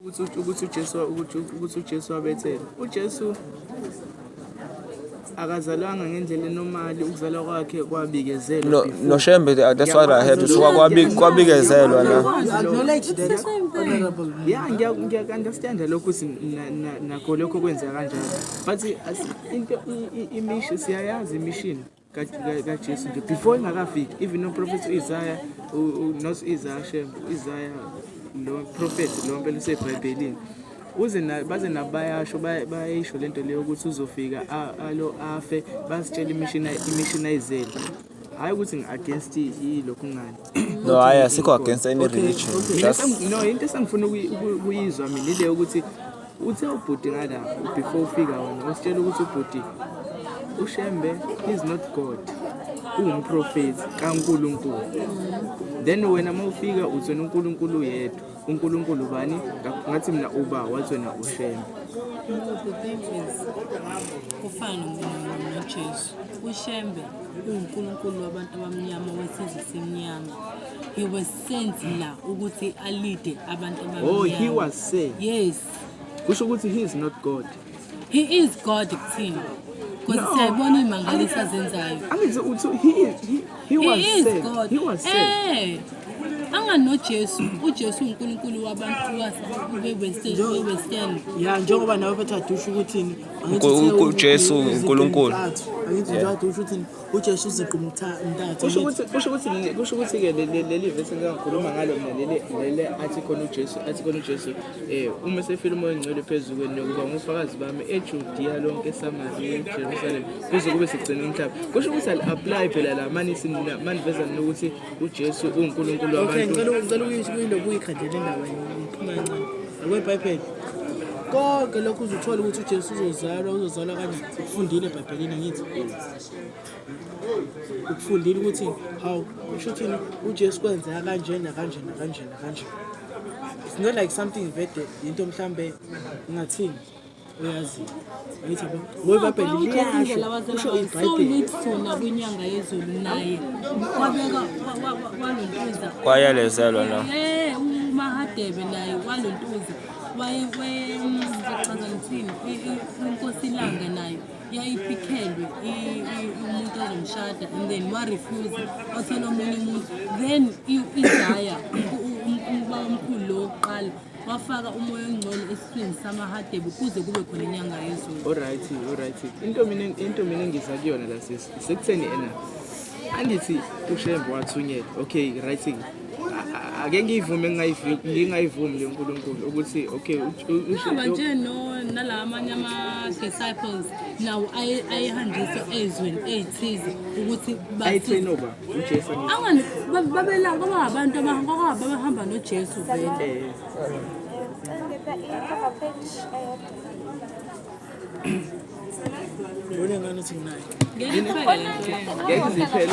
ukuthi uJesu wabethela. UJesu akazalwanga ngendlela enormali, ukuzalwa kwakhe kwabikezelwa. No Shembe, that's what I heard. So kwabikezelwa la. Acknowledge that, honorable. Yeah, ngiya-understand lokho nakho lokho kwenzeka kanjalo. But into imission siyayazi imission kaJesu nje before ingakafiki, even no prophet Isaiah not Isaiah Shembe, Isaiah lo prophet lo mpela useBhayibhelini. Baze nabayasho bayisho lento leyo ukuthi uzofika alo afe basitshela imission ayizele. Hayi ukuthi ngi-against lokhu ngani. No, asikho against any religion. No, into esengifuna ukuyizwa mina ile ukuthi uthe ubhuti ngala before ufika wona usitshela ukuthi ubhuti uShembe is not God, ungumprofeti kaNkulunkulu. Then wena mawufika uthona uNkulunkulu yedwa. uNkulunkulu bani? Ngathi mina uba wathi wena uShembe. The thing is, kufana noJesu. uShembe uNkulunkulu wabantu abamnyama wesizwe simnyama. He was sent la ukuthi alide abantu abamnyama. Oh, he was sent. Yes. Kusho ukuthi he is not God. He is God kuthina. Because siyabona imangaliso azenzayo. Angithi uthi he was sent. God. He was sent. AnganoJesu, uJesu uNkulunkulu wabantu beWestern. Yeah, njengoba nawe bethatha usho ukuthi uJesu uNkulunkulu. Angithi njengoba usho ukuthi uJesu uziqha umthathu. Kusho ukuthi ke leli verse engikhuluma ngalo mina lele athi khona uJesu uma sefile umoya ongcwele phezulu kwenu ukuba ngufakazi bami eJudiya lonke eSamaria eJerusalem kuze kube sigcina umhlaba. Kusho ukuthi apply phela la maniveza ukuthi uJesu uNkulunkulu wabantu. Okay, ngicela ukuyilo kuyikhandela indaba iphuma kancane. AkweBhayibheli konke lokho uzuthola ukuthi uJesu uzozalwa kanjani. Ukufundile eBhayibhelini ngithi. Ukufundile ukuthi how usho uthini uJesu kwenzeka kanje nakanje. It's not like something vede into mhlambe ngathini uyazi. Ngithi ngoBhayibheli liyasho usho iBhayibheli sona kwinyanga yezulu naye wabeka walontuza Wayalezelwa la. uMahadebe naye walontuza wayechaza ngithini inkosi ilanga nayo yayiphikelwe umuntu ozomshada and then refuse wathola omunye umuntu then Isaiah umkhulu lo oqala wafaka umoya ongcwele esifini samaHadebe kuze kube khona inyanga yezulu. Alright. Into mina engisa kuyona la sekutheni ena. Angithi uShembe wathunyelwa. Okay, right. Ake ngiyivume ngingayivumi le uNkulunkulu ukuthi okay nje no nalamanye ama-disciples nawo ayihanjiswa ezweni eyithize ukuthi bayitrain over uJesu. Babela ngoba abantu abahamba noJesu vele. Ngone ngani uthi naye. Ngeke iphele.